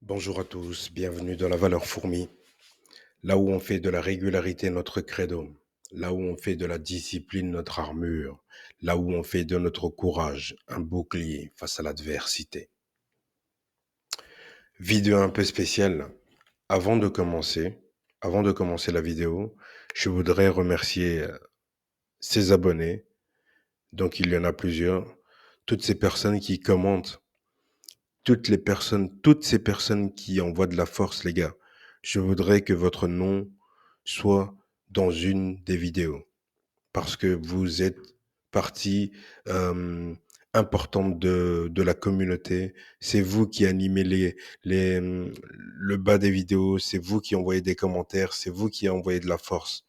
Bonjour à tous, bienvenue dans la valeur fourmi, là où on fait de la régularité notre credo, là où on fait de la discipline notre armure, là où on fait de notre courage un bouclier face à l'adversité. Vidéo un peu spéciale. Avant de commencer, avant de commencer la vidéo, je voudrais remercier ses abonnés, donc il y en a plusieurs, toutes ces personnes qui commentent, toutes ces personnes qui envoient de la force, les gars. Je voudrais que votre nom soit dans une des vidéos parce que vous êtes partie euh, importante de la communauté. C'est vous qui animez le bas des vidéos, c'est vous qui envoyez des commentaires, c'est vous qui envoyez de la force.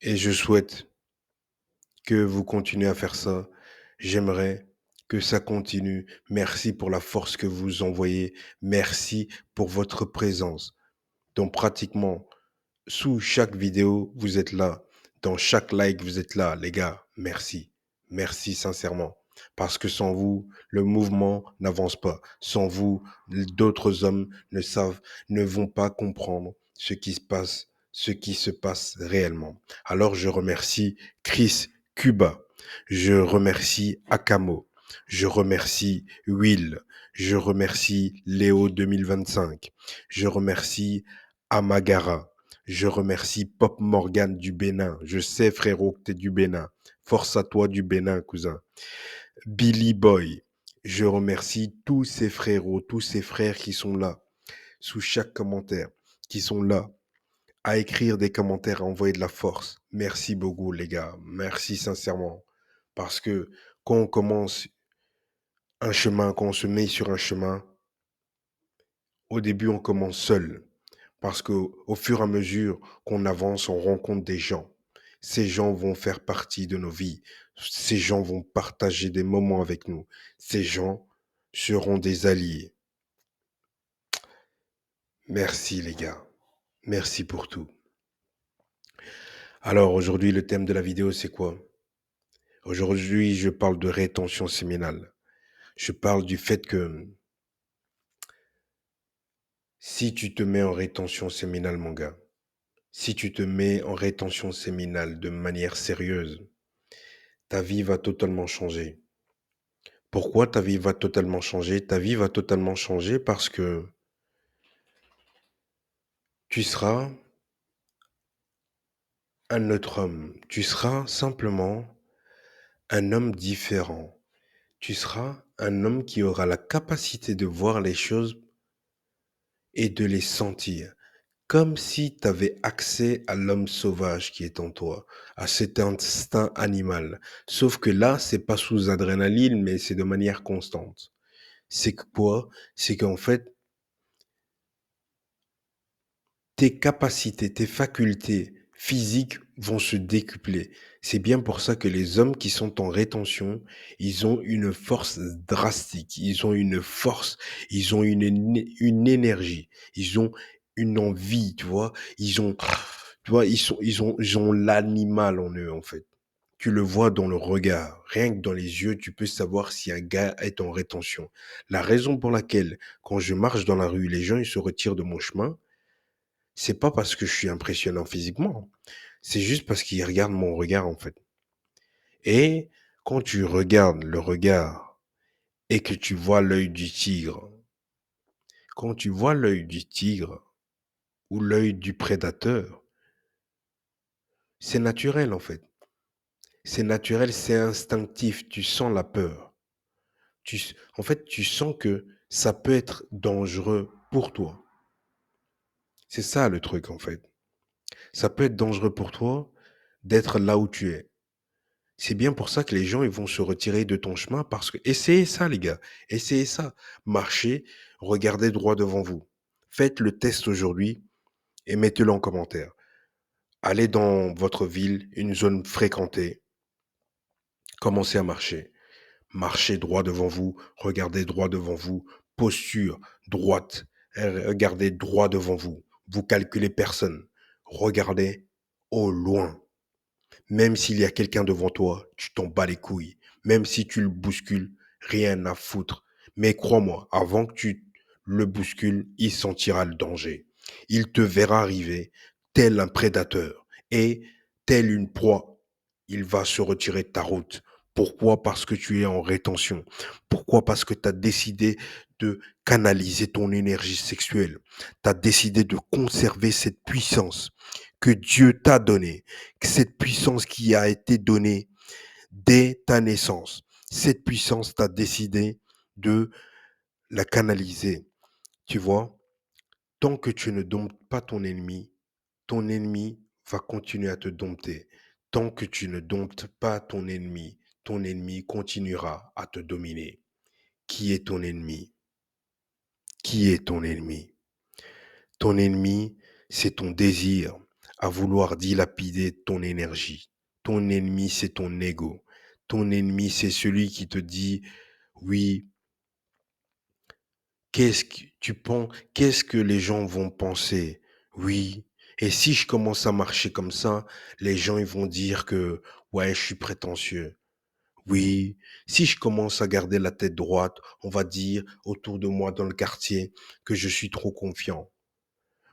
Et je souhaite que vous continuez à faire ça. J'aimerais que ça continue. Merci pour la force que vous envoyez. Merci pour votre présence. Donc pratiquement, sous chaque vidéo, vous êtes là. Dans chaque like, vous êtes là. Les gars, merci. Merci sincèrement. Parce que sans vous, le mouvement n'avance pas. Sans vous, d'autres hommes ne vont pas comprendre ce qui se passe réellement. Alors je remercie Chris Cuba. Je remercie Akamo. Je remercie Will. Je remercie Léo 2025. Je remercie Amagara. Je remercie Pop Morgan du Bénin. Je sais, frérot, que t'es du Bénin. Force à toi du Bénin, cousin. Billy Boy. Je remercie tous ces frérots, tous ces frères qui sont là, sous chaque commentaire, qui sont là, à écrire des commentaires, à envoyer de la force. Merci beaucoup, les gars. Merci sincèrement. Parce que quand on commence un chemin, quand on se met sur un chemin, au début, on commence seul. Parce qu'au fur et à mesure qu'on avance, on rencontre des gens. Ces gens vont faire partie de nos vies. Ces gens vont partager des moments avec nous. Ces gens seront des alliés. Merci les gars. Merci pour tout. Alors aujourd'hui, le thème de la vidéo, c'est quoi? Aujourd'hui, je parle de rétention séminale. Je parle du fait que si tu te mets en rétention séminale, mon gars, si tu te mets en rétention séminale de manière sérieuse, ta vie va totalement changer. Pourquoi ta vie va totalement changer? Ta vie va totalement changer parce que tu seras un autre homme. Tu seras simplement un homme différent. Tu seras un homme qui aura la capacité de voir les choses et de les sentir. Comme si tu avais accès à l'homme sauvage qui est en toi, à cet instinct animal. Sauf que là, c'est pas sous adrénaline, mais c'est de manière constante. C'est que quoi? C'est qu'en fait, tes capacités, tes facultés physiques vont se décupler. C'est bien pour ça que les hommes qui sont en rétention, ils ont une force drastique, ils ont une force, ils ont une énergie, ils ont une envie, tu vois, tu vois, ils ont l'animal en eux, en fait. Tu le vois dans le regard, rien que dans les yeux, tu peux savoir si un gars est en rétention. La raison pour laquelle, quand je marche dans la rue, les gens, ils se retirent de mon chemin, c'est pas parce que je suis impressionnant physiquement, c'est juste parce qu'ils regardent mon regard, en fait. Et quand tu regardes le regard et que tu vois l'œil du tigre, quand tu vois l'œil du tigre ou l'œil du prédateur, c'est naturel, en fait. C'est naturel, c'est instinctif, tu sens la peur. En fait, tu sens que ça peut être dangereux pour toi. C'est ça le truc, en fait. Ça peut être dangereux pour toi d'être là où tu es. C'est bien pour ça que les gens, ils vont se retirer de ton chemin parce que essayez ça, les gars. Essayez ça. Marchez, regardez droit devant vous. Faites le test aujourd'hui et mettez-le en commentaire. Allez dans votre ville, une zone fréquentée. Commencez à marcher. Marchez droit devant vous. Regardez droit devant vous. Posture droite. Regardez droit devant vous. Vous calculez personne. Regardez au loin. Même s'il y a quelqu'un devant toi, tu t'en bats les couilles. Même si tu le bouscules, rien à foutre. Mais crois-moi, avant que tu le bouscule, il sentira le danger. Il te verra arriver tel un prédateur et tel une proie. Il va se retirer de ta route. Pourquoi? Parce que tu es en rétention. Pourquoi? Parce que tu as décidé de canaliser ton énergie sexuelle. Tu as décidé de conserver cette puissance que Dieu t'a donnée, cette puissance qui a été donnée dès ta naissance. Cette puissance, tu as décidé de la canaliser. Tu vois, tant que tu ne domptes pas ton ennemi va continuer à te dompter. Tant que tu ne domptes pas ton ennemi continuera à te dominer. Qui est ton ennemi? Qui est ton ennemi? Ton ennemi, c'est ton désir à vouloir dilapider ton énergie. Ton ennemi, c'est ton ego. Ton ennemi, c'est celui qui te dit, oui, qu'est-ce que tu penses, qu'est-ce que les gens vont penser? Oui. Et si je commence à marcher comme ça, les gens ils vont dire que ouais, je suis prétentieux. Oui. Si je commence à garder la tête droite, on va dire autour de moi dans le quartier que je suis trop confiant.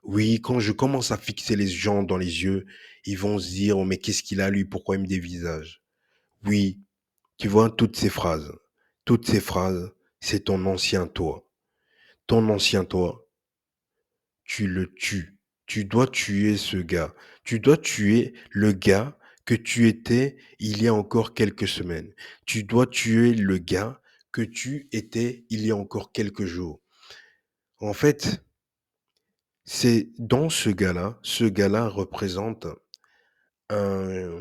Oui, quand je commence à fixer les gens dans les yeux, ils vont se dire: «Oh mais qu'est-ce qu'il a lui? Pourquoi il me dévisage?» Oui, tu vois toutes ces phrases, c'est ton ancien toi. Ton ancien toi, tu le tues. Tu dois tuer ce gars. Tu dois tuer le gars que tu étais il y a encore quelques semaines. Tu dois tuer le gars que tu étais il y a encore quelques jours. En fait, c'est dans ce gars-là représente un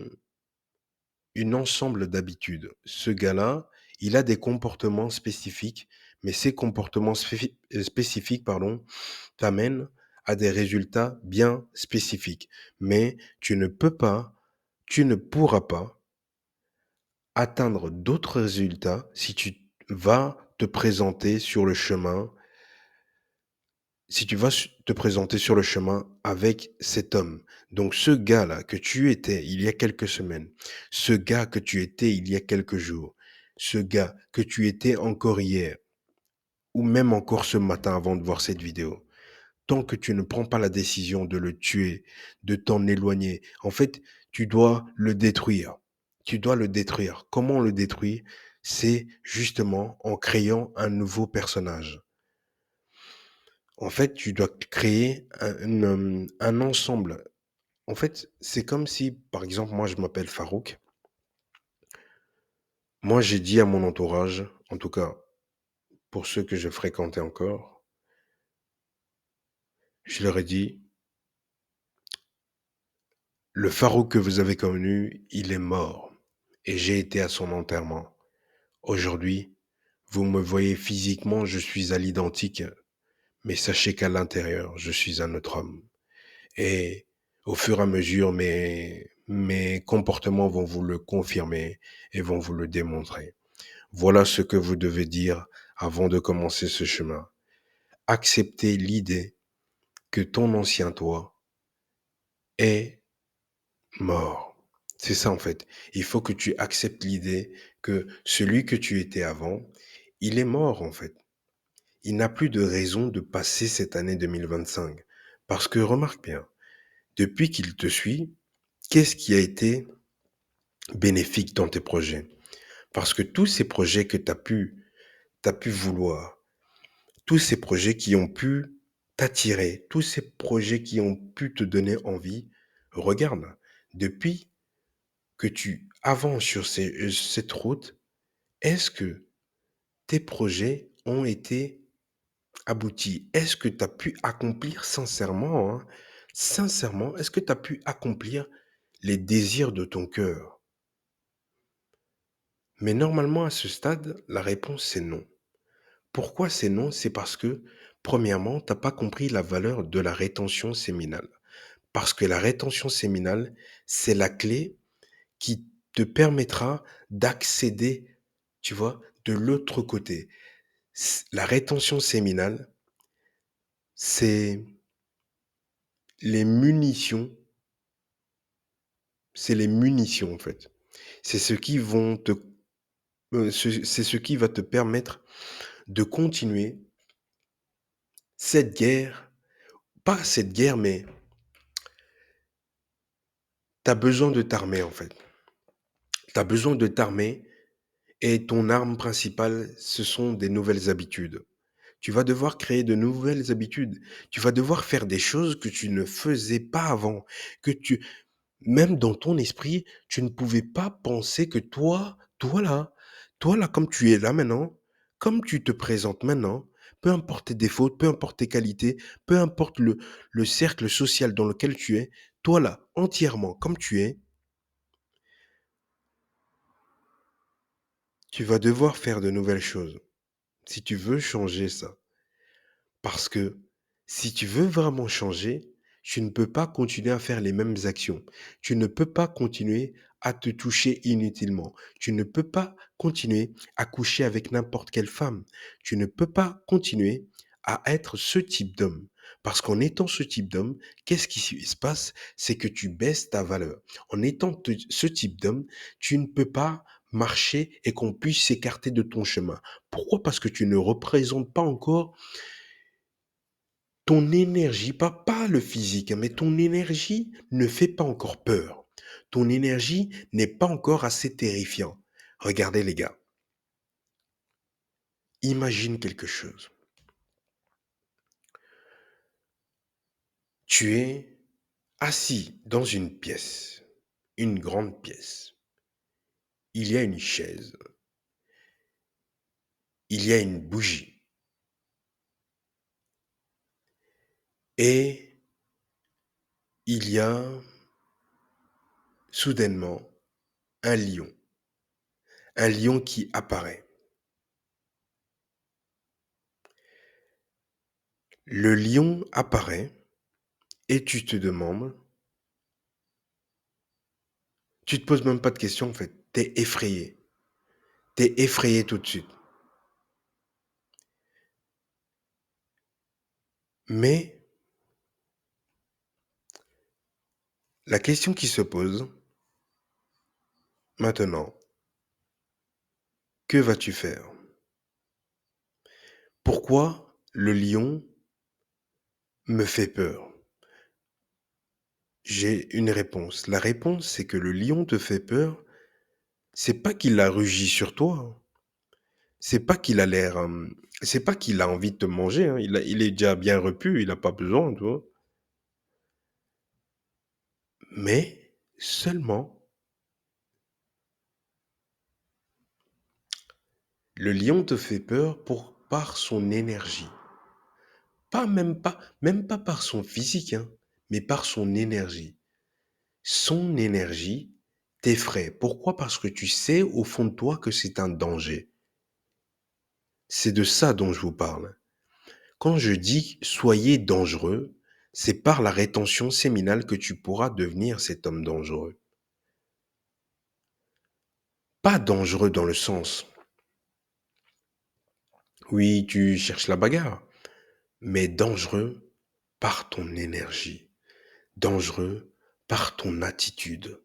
une ensemble d'habitudes. Ce gars-là, il a des comportements spécifiques, mais ces comportements spécifiques, pardon, t'amènent à des résultats bien spécifiques. Mais tu ne pourras pas atteindre d'autres résultats si tu vas te présenter sur le chemin si tu vas te présenter sur le chemin avec cet homme. Donc ce gars-là que tu étais il y a quelques semaines, ce gars que tu étais il y a quelques jours, ce gars que tu étais encore hier, ou même encore ce matin avant de voir cette vidéo, tant que tu ne prends pas la décision de le tuer, de t'en éloigner, en fait, tu dois le détruire. Tu dois le détruire. Comment le détruire? C'est justement en créant un nouveau personnage. En fait, tu dois créer un ensemble. En fait, c'est comme si, par exemple, moi, je m'appelle Farouk. Moi, j'ai dit à mon entourage, en tout cas pour ceux que je fréquentais encore, je leur ai dit, le Farouk que vous avez connu, il est mort. Et j'ai été à son enterrement. Aujourd'hui, vous me voyez physiquement, je suis à l'identique, mais sachez qu'à l'intérieur, je suis un autre homme. Et au fur et à mesure, mes comportements vont vous le confirmer et vont vous le démontrer. Voilà ce que vous devez dire avant de commencer ce chemin. Acceptez l'idée que ton ancien toi est mort. C'est ça en fait. Il faut que tu acceptes l'idée que celui que tu étais avant, il est mort en fait. Il n'a plus de raison de passer cette année 2025. Parce que remarque bien, depuis qu'il te suit, qu'est-ce qui a été bénéfique dans tes projets? Parce que tous ces projets que tu as pu vouloir, tous ces projets qui ont pu t'attirer, tous ces projets qui ont pu te donner envie, regarde, depuis que tu avances sur cette route, est-ce que tes projets ont été aboutis? Est-ce que tu as pu accomplir sincèrement, hein, sincèrement, est-ce que tu as pu accomplir les désirs de ton cœur? Mais normalement, à ce stade, la réponse c'est non. Pourquoi c'est non? C'est parce que, premièrement, tu as pas compris la valeur de la rétention séminale. Parce que la rétention séminale, c'est la clé qui te permettra d'accéder, tu vois, de l'autre côté. La rétention séminale, c'est les munitions, c'est les munitions en fait. C'est ce qui vont te, c'est ce qui va te permettre de continuer Cette guerre, pas cette guerre, mais tu as besoin de t'armer, en fait. Tu as besoin de t'armer et ton arme principale, ce sont des nouvelles habitudes. Tu vas devoir créer de nouvelles habitudes. Tu vas devoir faire des choses que tu ne faisais pas avant, que tu même dans ton esprit, tu ne pouvais pas penser que toi là, comme tu es là maintenant, comme tu te présentes maintenant, peu importe tes défauts, peu importe tes qualités, peu importe le cercle social dans lequel tu es, toi là, entièrement comme tu es, tu vas devoir faire de nouvelles choses si tu veux changer ça. Parce que si tu veux vraiment changer, tu ne peux pas continuer à faire les mêmes actions. Tu ne peux pas continuer à te toucher inutilement. Tu ne peux pas continuer à coucher avec n'importe quelle femme. Tu ne peux pas continuer à être ce type d'homme. Parce qu'en étant ce type d'homme, qu'est-ce qui se passe? C'est que tu baisses ta valeur. En étant ce type d'homme, tu ne peux pas marcher et qu'on puisse s'écarter de ton chemin. Pourquoi? Parce que tu ne représentes pas encore ton énergie, pas le physique, hein, mais ton énergie ne fait pas encore peur. Ton énergie n'est pas encore assez terrifiant. Regardez les gars, imagine quelque chose. Tu es assis dans une pièce, une grande pièce. Il y a une chaise, il y a une bougie et il y a soudainement un lion qui apparaît. Le lion apparaît et tu te demandes, tu te poses même pas de questions en fait, t'es effrayé. T'es effrayé tout de suite. Mais la question qui se pose maintenant, que vas-tu faire? Pourquoi le lion me fait peur? J'ai une réponse. La réponse, c'est que le lion te fait peur, c'est pas qu'il a rugi sur toi, c'est pas qu'il a l'air, c'est pas qu'il a envie de te manger, hein. Il est déjà bien repu, il a pas besoin, tu vois? Mais seulement, le lion te fait peur par son énergie. Même pas par son physique, hein, mais par son énergie. Son énergie t'effraie. Pourquoi? Parce que tu sais au fond de toi que c'est un danger. C'est de ça dont je vous parle. Quand je dis soyez dangereux, c'est par la rétention séminale que tu pourras devenir cet homme dangereux. Pas dangereux dans le sens, oui, tu cherches la bagarre, mais dangereux par ton énergie, dangereux par ton attitude,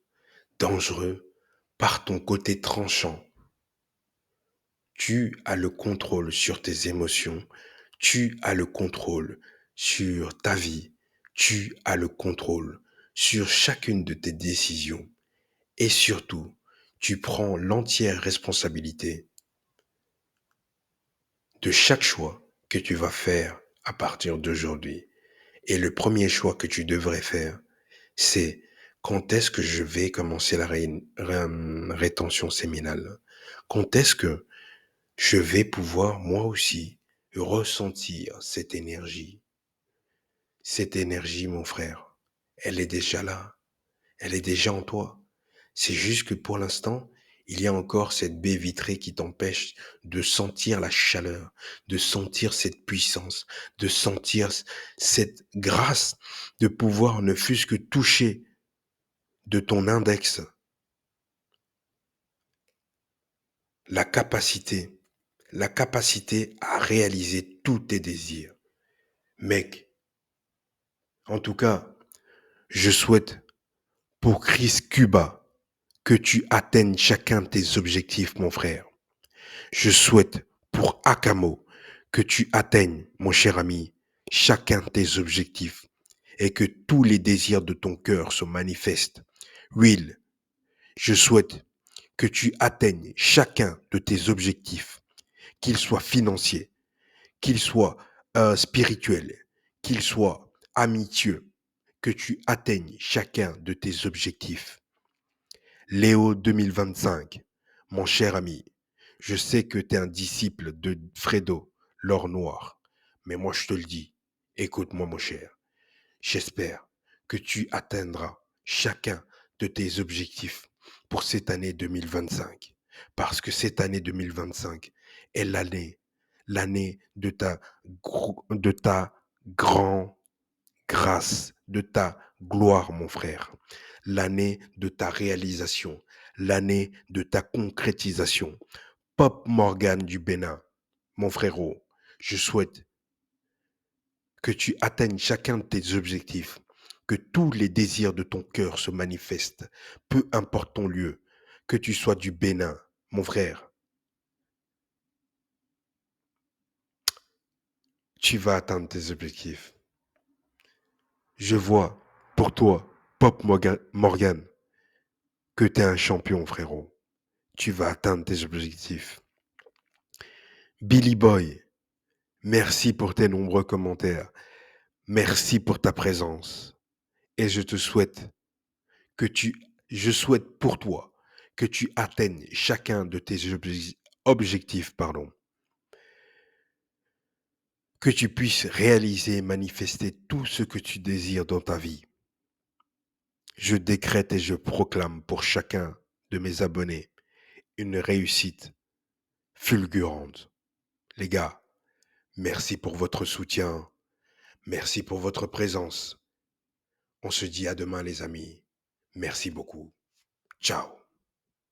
dangereux par ton côté tranchant. Tu as le contrôle sur tes émotions, tu as le contrôle sur ta vie, tu as le contrôle sur chacune de tes décisions et surtout, tu prends l'entière responsabilité de chaque choix que tu vas faire à partir d'aujourd'hui. Et le premier choix que tu devrais faire, c'est quand est-ce que je vais commencer la rétention séminale? Quand est-ce que je vais pouvoir moi aussi ressentir cette énergie? Cette énergie, mon frère, elle est déjà là, elle est déjà en toi. C'est juste que pour l'instant, il y a encore cette baie vitrée qui t'empêche de sentir la chaleur, de sentir cette puissance, de sentir cette grâce de pouvoir ne fût-ce que toucher de ton index la capacité, la capacité à réaliser tous tes désirs. Mec, en tout cas, je souhaite pour Chris Cuba que tu atteignes chacun de tes objectifs, mon frère. Je souhaite pour Akamo que tu atteignes, mon cher ami, chacun de tes objectifs et que tous les désirs de ton cœur se manifestent. Will, je souhaite que tu atteignes chacun de tes objectifs, qu'ils soient financiers, qu'ils soient spirituels, qu'ils soient amitieux, que tu atteignes chacun de tes objectifs. Léo 2025, mon cher ami, je sais que tu es un disciple de Fredo, l'or noir, mais moi je te le dis, écoute-moi mon cher, j'espère que tu atteindras chacun de tes objectifs pour cette année 2025, parce que cette année 2025 est l'année de ta grande grâce, de ta gloire, mon frère, l'année de ta réalisation, l'année de ta concrétisation. Pop Morgan du Bénin, mon frérot, je souhaite que tu atteignes chacun de tes objectifs, que tous les désirs de ton cœur se manifestent, peu importe ton lieu, que tu sois du Bénin, mon frère, tu vas atteindre tes objectifs. Je vois pour toi, Pop Morgan, que tu es un champion, frérot. Tu vas atteindre tes objectifs. Billy Boy, merci pour tes nombreux commentaires. Merci pour ta présence. Et je te souhaite je souhaite pour toi que tu atteignes chacun de tes objectifs, que tu puisses réaliser et manifester tout ce que tu désires dans ta vie. Je décrète et je proclame pour chacun de mes abonnés une réussite fulgurante. Les gars, merci pour votre soutien. Merci pour votre présence. On se dit à demain les amis. Merci beaucoup. Ciao.